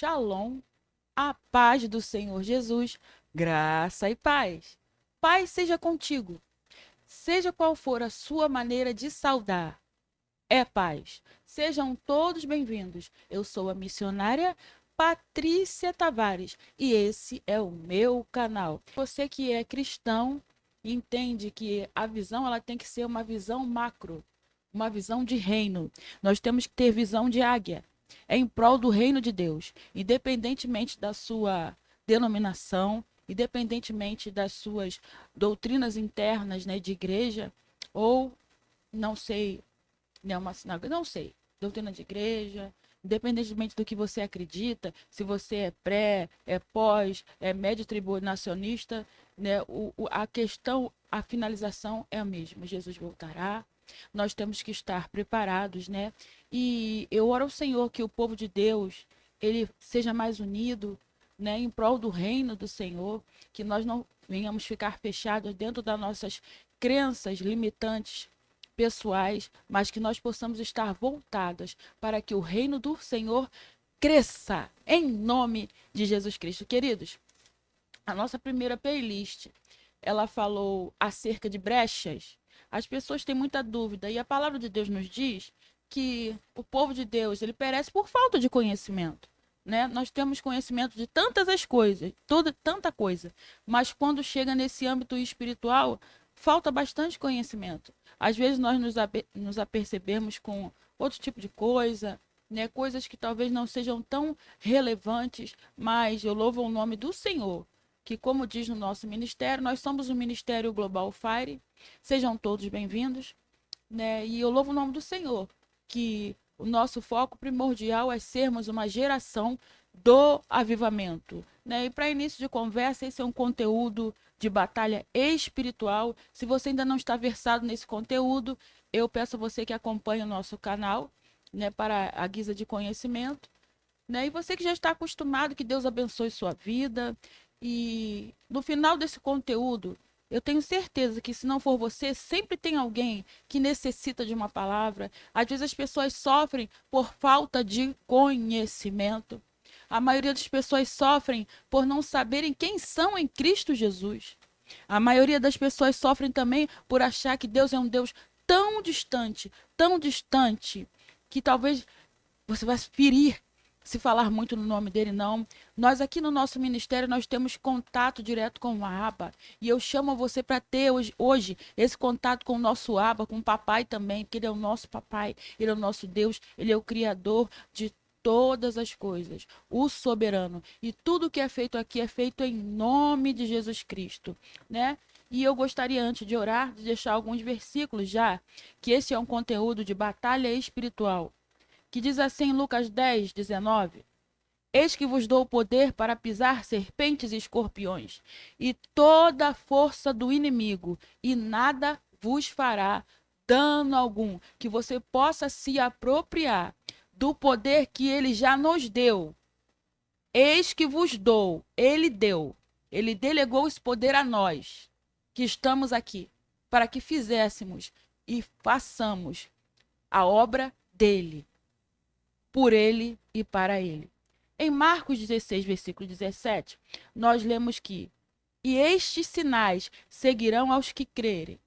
Shalom, a paz do Senhor Jesus, graça e paz. Paz seja contigo, seja qual for a sua maneira de saudar, é paz. Sejam todos bem-vindos. Eu sou a missionária Patrícia Tavares e esse é o meu canal. Você que é cristão entende que a visão ela tem que ser uma visão macro, uma visão de reino. Nós temos que ter visão de águia. É em prol do reino de Deus, independentemente da sua denominação, independentemente das suas doutrinas internas, né, de igreja, ou não sei, né, uma sinagoga, não sei, doutrina de igreja, independentemente do que você acredita, se você é pré, é pós, é médio tribulacionista, né, a questão, a finalização é a mesma. Jesus voltará, nós temos que estar preparados, né? E eu oro ao Senhor que o povo de Deus, ele seja mais unido, né, em prol do reino do Senhor, que nós não venhamos ficar fechados dentro das nossas crenças limitantes pessoais, mas que nós possamos estar voltadas para que o reino do Senhor cresça em nome de Jesus Cristo. Queridos, a nossa primeira playlist, ela falou acerca de brechas. As pessoas têm muita dúvida e a palavra de Deus nos diz que o povo de Deus, ele perece por falta de conhecimento, né? Nós temos conhecimento de tantas as coisas, tanta coisa, mas quando chega nesse âmbito espiritual, falta bastante conhecimento. Às vezes nós nos apercebemos com outro tipo de coisa, né? Coisas que talvez não sejam tão relevantes, mas eu louvo o nome do Senhor, que, como diz no nosso ministério, nós somos o Ministério Global Fire. Sejam todos bem-vindos, né? E eu louvo o nome do Senhor, que o nosso foco primordial é sermos uma geração do avivamento, né? E para início de conversa, esse é um conteúdo de batalha espiritual. Se você ainda não está versado nesse conteúdo, eu peço a você que acompanhe o nosso canal, né, para a guisa de conhecimento, né? E você que já está acostumado, que Deus abençoe sua vida. E no final desse conteúdo, eu tenho certeza que se não for você, sempre tem alguém que necessita de uma palavra. Às vezes as pessoas sofrem por falta de conhecimento. A maioria das pessoas sofrem por não saberem quem são em Cristo Jesus. A maioria das pessoas sofrem também por achar que Deus é um Deus tão distante, que talvez você vai ferir se falar muito no nome dele, não. Nós aqui no nosso ministério, nós temos contato direto com o Abba. E eu chamo você para ter hoje esse contato com o nosso Abba, com o papai também, porque ele é o nosso papai, ele é o nosso Deus, ele é o criador de todas as coisas, o soberano. E tudo que é feito aqui é feito em nome de Jesus Cristo, né? E eu gostaria, antes de orar, de deixar alguns versículos já, que esse é um conteúdo de batalha espiritual, que diz assim em Lucas 10, 19: Eis que vos dou o poder para pisar serpentes e escorpiões, e toda a força do inimigo, e nada vos fará dano algum, que você possa se apropriar do poder que ele já nos deu. Eis que vos dou, ele deu, ele delegou esse poder a nós, que estamos aqui, para que fizéssemos e façamos a obra dele, por ele e para ele. Em Marcos 16, versículo 17, nós lemos que: E estes sinais seguirão aos que crerem.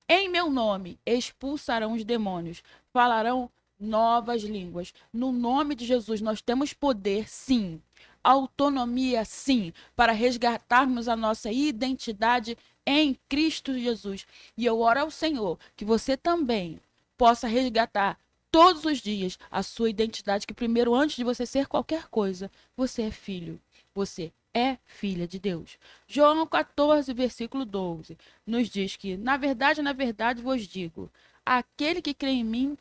Em meu nome expulsarão os demônios, falarão novas línguas. No nome de Jesus, nós temos poder, sim. Autonomia, sim, para resgatarmos a nossa identidade em Cristo Jesus. E eu oro ao Senhor que você também possa resgatar todos os dias a sua identidade, que primeiro, antes de você ser qualquer coisa, você é filho, você é filha de Deus. João 14, versículo 12, nos diz que, na verdade vos digo, aquele que crê em mim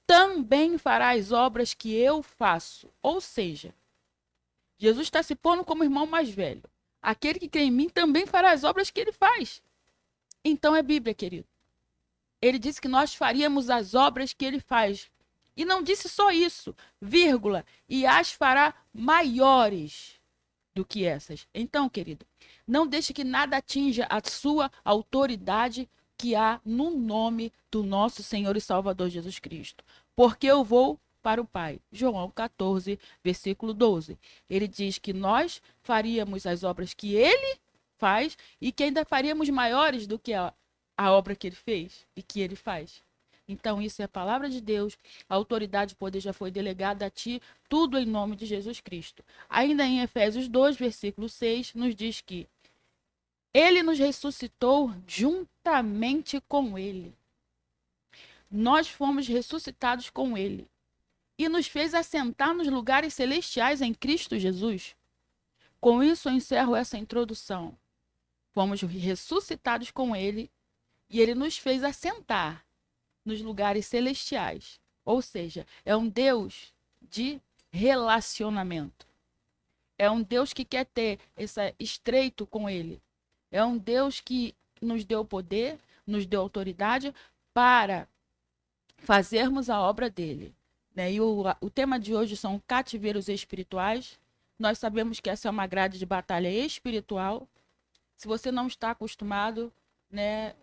também fará as obras que eu faço. Ou seja, Jesus está se pondo como irmão mais velho. Aquele que crê em mim também fará as obras que ele faz. Então é Bíblia, querido. Ele disse que nós faríamos as obras que ele faz. E não disse só isso, vírgula, e as fará maiores do que essas. Então, querido, não deixe que nada atinja a sua autoridade que há no nome do nosso Senhor e Salvador Jesus Cristo. Porque eu vou para o Pai. João 14, versículo 12. Ele diz que nós faríamos as obras que ele faz e que ainda faríamos maiores do que a obra que ele fez e que ele faz. Então, isso é a palavra de Deus, a autoridade e poder já foi delegada a ti, tudo em nome de Jesus Cristo. Ainda em Efésios 2, versículo 6, nos diz que ele nos ressuscitou juntamente com ele. Nós fomos ressuscitados com ele e nos fez assentar nos lugares celestiais em Cristo Jesus. Com isso, eu encerro essa introdução. Fomos ressuscitados com ele e ele nos fez assentar nos lugares celestiais. Ou seja, é um Deus de relacionamento. É um Deus que quer ter esse estreito com ele. É um Deus que nos deu poder, nos deu autoridade para fazermos a obra dele. Né? E o tema de hoje são cativeiros espirituais. Nós sabemos que essa é uma grade de batalha espiritual. Se você não está acostumado, né,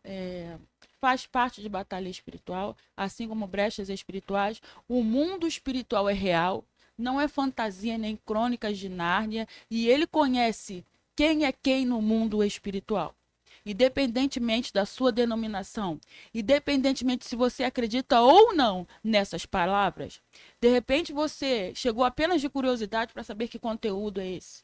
faz parte de batalha espiritual, assim como brechas espirituais. O mundo espiritual é real, não é fantasia nem crônicas de Nárnia, e ele conhece quem é quem no mundo espiritual. Independentemente da sua denominação, independentemente se você acredita ou não nessas palavras, de repente você chegou apenas de curiosidade para saber que conteúdo é esse.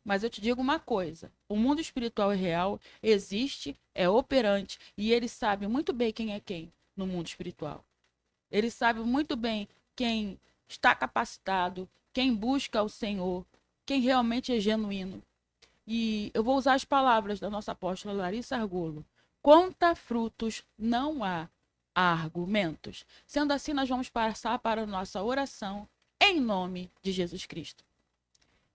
Mas eu te digo uma coisa, o mundo espiritual é real, existe, é operante, e ele sabe muito bem quem é quem no mundo espiritual. Ele sabe muito bem quem está capacitado, quem busca o Senhor, quem realmente é genuíno. E eu vou usar as palavras da nossa apóstola Larissa Argolo. Conta frutos, não há argumentos. Sendo assim, nós vamos passar para a nossa oração em nome de Jesus Cristo.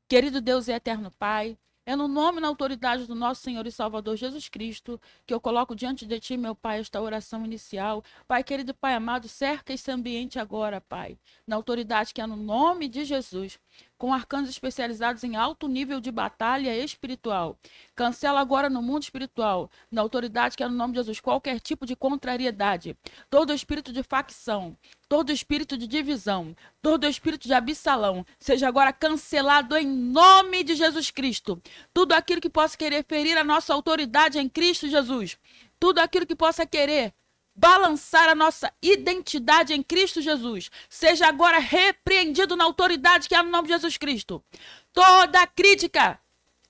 Querido Deus e eterno Pai, é no nome e na autoridade do nosso Senhor e Salvador Jesus Cristo que eu coloco diante de Ti, meu Pai, esta oração inicial. Pai querido, Pai amado, cerca esse ambiente agora, Pai, na autoridade que é no nome de Jesus, com arcanos especializados em alto nível de batalha espiritual. Cancela agora no mundo espiritual, na autoridade que é no nome de Jesus, qualquer tipo de contrariedade, todo espírito de facção, todo espírito de divisão, todo espírito de Absalão, seja agora cancelado em nome de Jesus Cristo. Tudo aquilo que possa querer ferir a nossa autoridade em Cristo Jesus, tudo aquilo que possa querer balançar a nossa identidade em Cristo Jesus, seja agora repreendido na autoridade que é no nome de Jesus Cristo. Toda crítica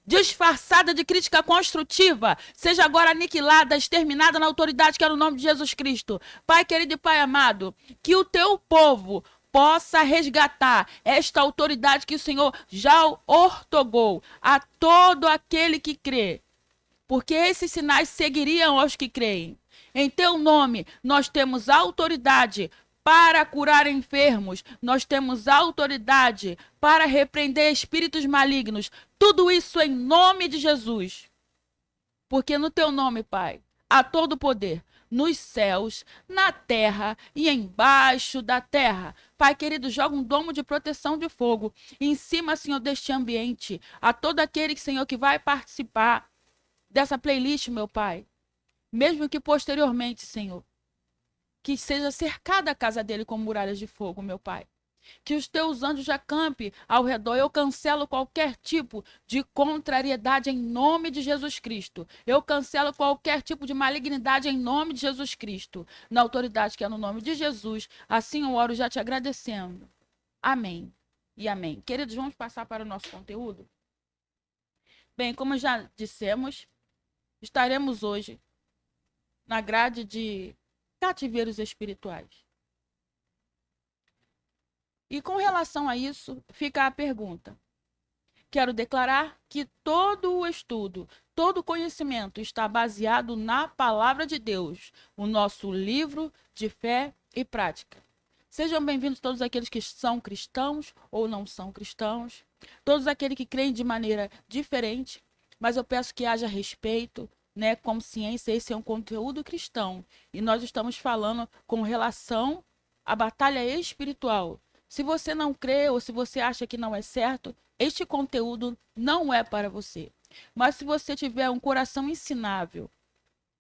disfarçada de crítica construtiva, seja agora aniquilada, exterminada na autoridade que é no nome de Jesus Cristo. Pai querido e Pai amado, que o teu povo possa resgatar esta autoridade que o Senhor já ortogou a todo aquele que crê, porque esses sinais seguiriam aos que creem. Em teu nome, nós temos autoridade para curar enfermos, nós temos autoridade para repreender espíritos malignos. Tudo isso em nome de Jesus. Porque no teu nome, Pai, há todo o poder, nos céus, na terra e embaixo da terra. Pai querido, joga um domo de proteção de fogo em cima, Senhor, deste ambiente, a todo aquele, Senhor, que vai participar dessa playlist, meu Pai. Mesmo que posteriormente, Senhor, que seja cercada a casa dele com muralhas de fogo, meu Pai. Que os teus anjos acampem ao redor. Eu cancelo qualquer tipo de contrariedade em nome de Jesus Cristo. Eu cancelo qualquer tipo de malignidade em nome de Jesus Cristo. Na autoridade que é no nome de Jesus. Assim eu oro já te agradecendo. Amém e amém. Queridos, vamos passar para o nosso conteúdo? Bem, como já dissemos, estaremos hoje na grade de cativeiros espirituais. E com relação a isso, fica a pergunta. Quero declarar que todo o estudo, todo o conhecimento está baseado na palavra de Deus, o nosso livro de fé e prática. Sejam bem-vindos todos aqueles que são cristãos ou não são cristãos, todos aqueles que creem de maneira diferente, mas eu peço que haja respeito, né, consciência. Esse é um conteúdo cristão e nós estamos falando com relação à batalha espiritual. Se você não crê ou se você acha que não é certo, este conteúdo não é para você. Mas se você tiver um coração ensinável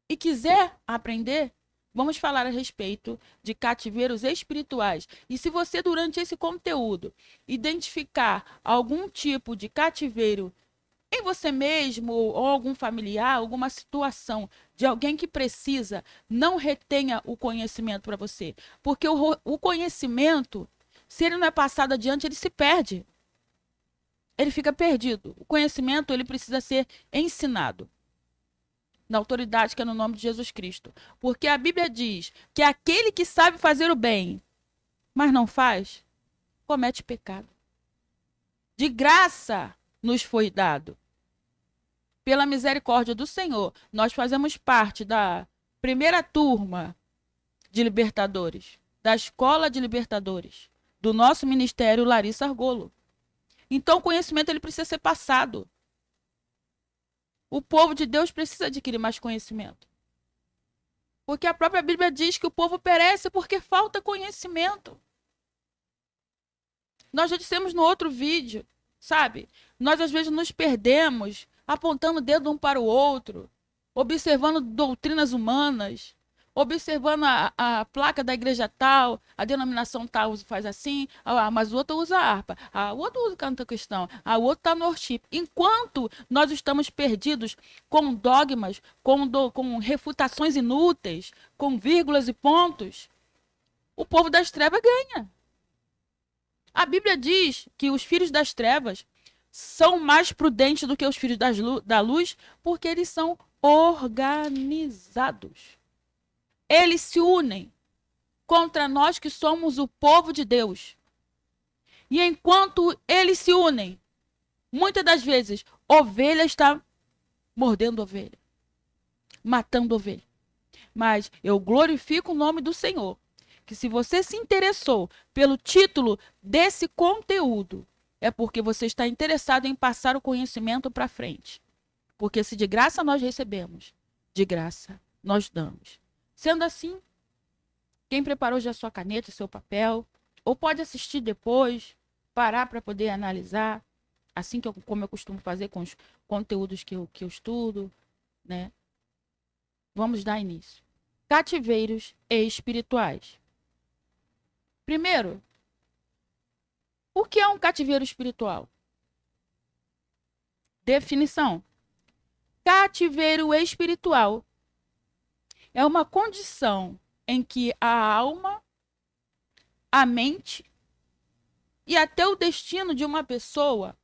e quiser aprender, vamos falar a respeito de cativeiros espirituais. E se você, durante esse conteúdo, identificar algum tipo de cativeiro em você mesmo ou algum familiar, alguma situação de alguém que precisa, não retenha o conhecimento para você. Porque o conhecimento, se ele não é passado adiante, ele se perde. Ele fica perdido. O conhecimento, ele precisa ser ensinado na autoridade que é no nome de Jesus Cristo. Porque a Bíblia diz que aquele que sabe fazer o bem, mas não faz, comete pecado. De graça nos foi dado. Pela misericórdia do Senhor, nós fazemos parte da primeira turma de libertadores, da escola de libertadores, do nosso ministério Larissa Argolo. Então o conhecimento ele precisa ser passado. O povo de Deus precisa adquirir mais conhecimento. Porque a própria Bíblia diz que o povo perece porque falta conhecimento. Nós já dissemos no outro vídeo, sabe? Nós às vezes nos perdemos apontando o dedo um para o outro, observando doutrinas humanas, observando a placa da igreja tal, a denominação tal faz assim, mas o outro usa harpa, o outro usa canto cristão, o outro está no worship. Enquanto nós estamos perdidos com dogmas, com refutações inúteis, com vírgulas e pontos, o povo das trevas ganha. A Bíblia diz que os filhos das trevas são mais prudentes do que os filhos da luz, porque eles são organizados. Eles se unem contra nós que somos o povo de Deus. E enquanto eles se unem, muitas das vezes, ovelha está mordendo ovelha, matando ovelha. Mas eu glorifico o nome do Senhor, que se você se interessou pelo título desse conteúdo, é porque você está interessado em passar o conhecimento para frente. Porque se de graça nós recebemos, de graça nós damos. Sendo assim, quem preparou já sua caneta, seu papel, ou pode assistir depois, parar para poder analisar, assim como eu costumo fazer com os conteúdos que eu estudo, né? Vamos dar início. Cativeiros espirituais. Primeiro, o que é um cativeiro espiritual? Definição. Cativeiro espiritual é uma condição em que a alma, a mente e até o destino de uma pessoa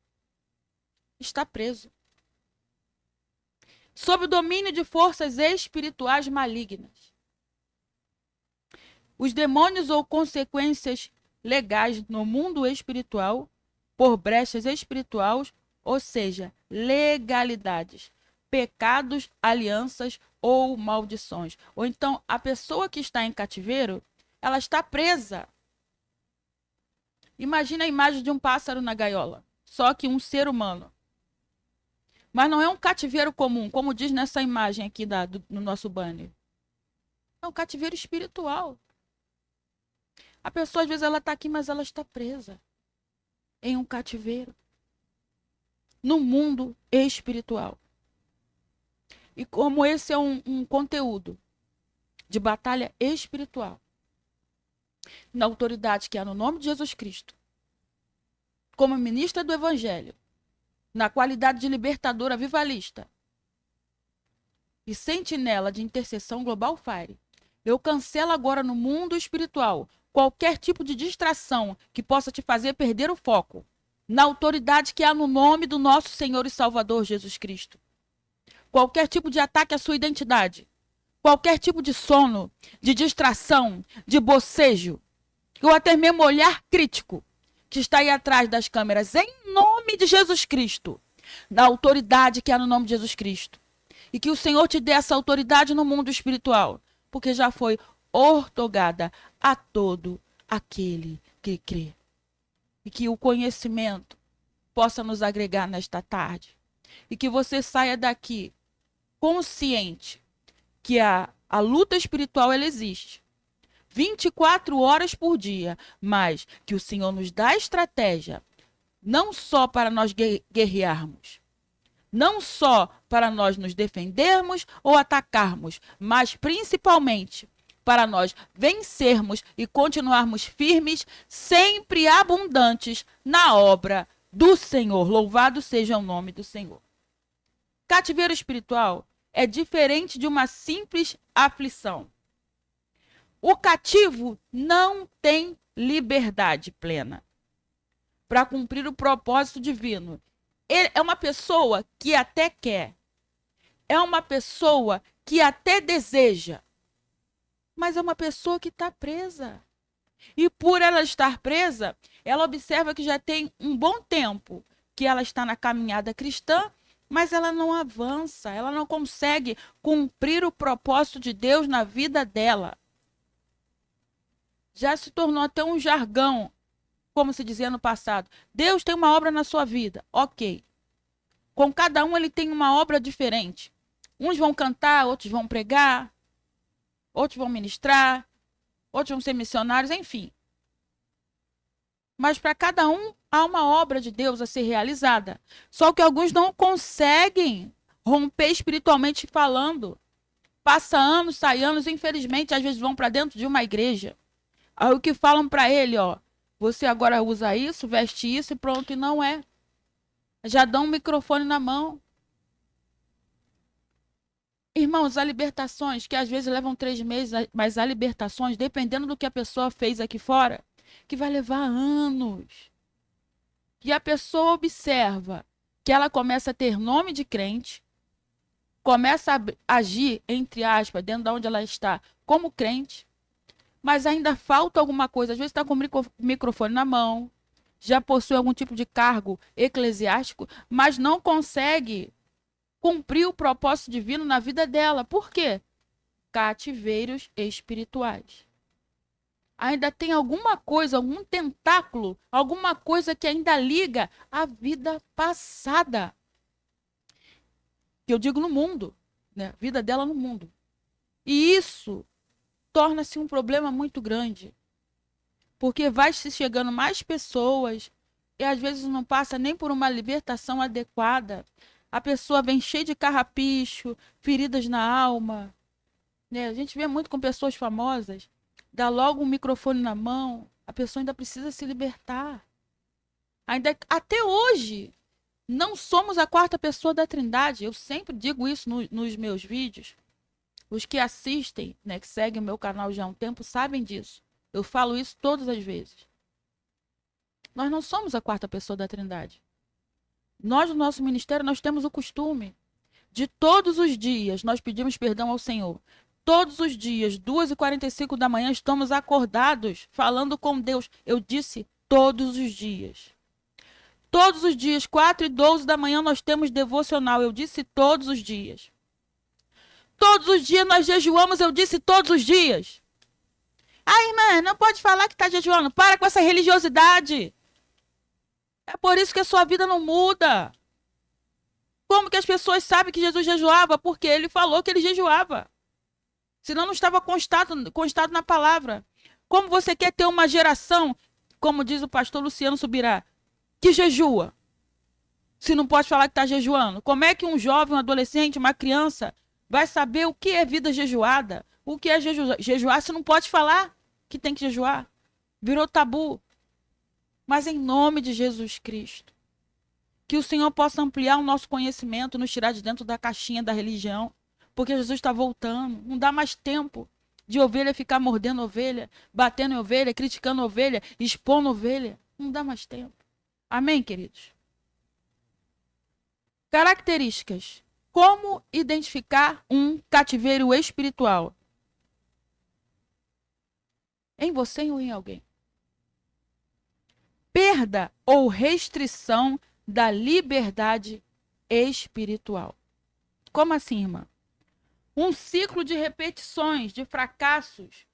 está preso sob o domínio de forças espirituais malignas. Os demônios ou consequências legais no mundo espiritual por brechas espirituais, ou seja, legalidades, pecados, alianças ou maldições. Ou então, a pessoa que está em cativeiro, ela está presa. Imagina a imagem de um pássaro na gaiola, só que um ser humano. Mas não é um cativeiro comum, como diz nessa imagem aqui no nosso banner. É um cativeiro espiritual. A pessoa, às vezes, ela está aqui, mas ela está presa em um cativeiro. No mundo espiritual. E como esse é um conteúdo de batalha espiritual, na autoridade que há no nome de Jesus Cristo, como ministra do Evangelho, na qualidade de libertadora avivalista e sentinela de intercessão Global Fire, eu cancelo agora no mundo espiritual qualquer tipo de distração que possa te fazer perder o foco, na autoridade que há no nome do nosso Senhor e Salvador Jesus Cristo. Qualquer tipo de ataque à sua identidade, qualquer tipo de sono, de distração, de bocejo, ou até mesmo olhar crítico, que está aí atrás das câmeras, em nome de Jesus Cristo, na autoridade que há no nome de Jesus Cristo. E que o Senhor te dê essa autoridade no mundo espiritual, porque já foi ortogada a todo aquele que crê. E que o conhecimento possa nos agregar nesta tarde. E que você saia daqui consciente que a luta espiritual ela existe. 24 horas por dia, mas que o Senhor nos dá estratégia, não só para nós guerrearmos, não só para nós nos defendermos ou atacarmos, mas principalmente para nós vencermos e continuarmos firmes, sempre abundantes na obra do Senhor. Louvado seja o nome do Senhor. Cativeiro espiritual é diferente de uma simples aflição. O cativo não tem liberdade plena para cumprir o propósito divino. Ele é uma pessoa que até quer, é uma pessoa que até deseja, mas é uma pessoa que está presa. E por ela estar presa, ela observa que já tem um bom tempo que ela está na caminhada cristã, mas ela não avança, ela não consegue cumprir o propósito de Deus na vida dela. Já se tornou até um jargão, como se dizia no passado. Deus tem uma obra na sua vida, ok. Com cada um ele tem uma obra diferente. Uns vão cantar, outros vão pregar, outros vão ministrar, outros vão ser missionários, enfim. Mas para cada um há uma obra de Deus a ser realizada. Só que alguns não conseguem romper espiritualmente falando. Passa anos, sai anos, infelizmente, às vezes vão para dentro de uma igreja. Aí o que falam para ele, ó, você agora usa isso, veste isso e pronto, e não é. Já dão um microfone na mão. Irmãos, há libertações que às vezes levam 3 meses, mas há libertações, dependendo do que a pessoa fez aqui fora, que vai levar anos. E a pessoa observa que ela começa a ter nome de crente, começa a agir, entre aspas, dentro de onde ela está, como crente, mas ainda falta alguma coisa. Às vezes está com o microfone na mão, já possui algum tipo de cargo eclesiástico, mas não consegue cumprir o propósito divino na vida dela. Por quê? Cativeiros espirituais. Ainda tem alguma coisa, algum tentáculo, alguma coisa que ainda liga a vida passada. Que eu digo no mundo, né? A vida dela no mundo. E isso torna-se um problema muito grande. Porque vai se chegando mais pessoas e às vezes não passa nem por uma libertação adequada. A pessoa vem cheia de carrapicho, feridas na alma. Né? A gente vê muito com pessoas famosas, dá logo um microfone na mão, a pessoa ainda precisa se libertar. Ainda até hoje, não somos a quarta pessoa da Trindade. Eu sempre digo isso nos meus vídeos. Os que assistem, né, que seguem o meu canal já há um tempo, sabem disso. Eu falo isso todas as vezes. Nós não somos a quarta pessoa da Trindade. Nós, no nosso ministério, nós temos o costume de todos os dias, nós pedimos perdão ao Senhor. Todos os dias, 2h45 da manhã, estamos acordados, falando com Deus. Eu disse todos os dias. Todos os dias, 4h12 da manhã, nós temos devocional. Eu disse todos os dias. Todos os dias nós jejuamos, eu disse todos os dias. Ah, irmã, não pode falar que está jejuando. Para com essa religiosidade. É por isso que a sua vida não muda. Como que as pessoas sabem que Jesus jejuava? Porque ele falou que ele jejuava. Senão não estava constado na palavra. Como você quer ter uma geração, como diz o pastor Luciano Subirá, que jejua? Se não pode falar que está jejuando. Como é que um jovem, um adolescente, uma criança vai saber o que é vida jejuada? O que é jejuar se não pode falar que tem que jejuar? Virou tabu. Mas em nome de Jesus Cristo, que o Senhor possa ampliar o nosso conhecimento, nos tirar de dentro da caixinha da religião, porque Jesus está voltando. Não dá mais tempo de ovelha ficar mordendo ovelha, batendo em ovelha, criticando ovelha, expondo ovelha. Não dá mais tempo. Amém, queridos? Características. Como identificar um cativeiro espiritual? Em você ou em alguém? Perda ou restrição da liberdade espiritual. Como assim, irmã? Um ciclo de repetições, de fracassos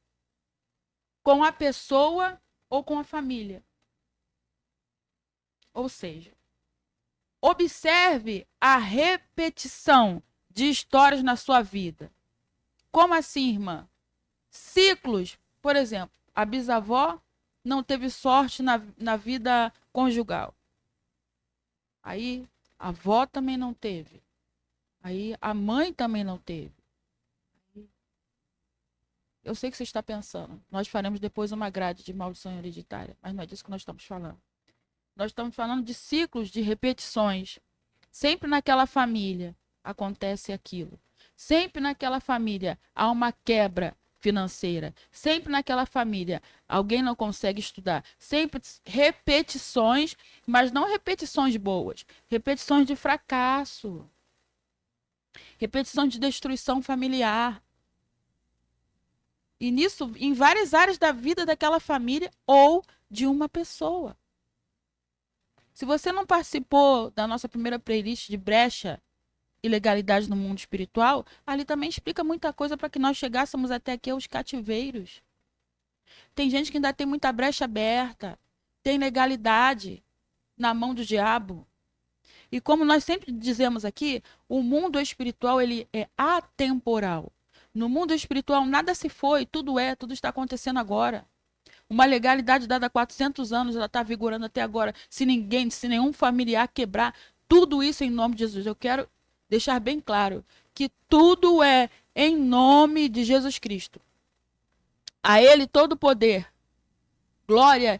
com a pessoa ou com a família. Ou seja, observe a repetição de histórias na sua vida. Como assim, irmã? Ciclos, por exemplo, a bisavó não teve sorte na vida conjugal. Aí a avó também não teve. Aí a mãe também não teve. Eu sei que você está pensando. Nós faremos depois uma grade de maldição hereditária, mas não é disso que nós estamos falando. Nós estamos falando de ciclos, de repetições. Sempre naquela família acontece aquilo. Sempre naquela família há uma quebra financeira. Sempre naquela família alguém não consegue estudar. Sempre repetições, mas não repetições boas. Repetições de fracasso. Repetição de destruição familiar. E nisso, em várias áreas da vida daquela família ou de uma pessoa. Se você não participou da nossa primeira playlist de brecha e legalidade no mundo espiritual, ali também explica muita coisa para que nós chegássemos até aqui aos cativeiros. Tem gente que ainda tem muita brecha aberta, tem legalidade na mão do diabo. E como nós sempre dizemos aqui, o mundo espiritual ele é atemporal. No mundo espiritual nada se foi, tudo está acontecendo agora. Uma legalidade dada há 400 anos, ela está vigorando até agora. Se nenhum familiar quebrar, tudo isso em nome de Jesus. Eu quero deixar bem claro que tudo é em nome de Jesus Cristo. A Ele todo poder, glória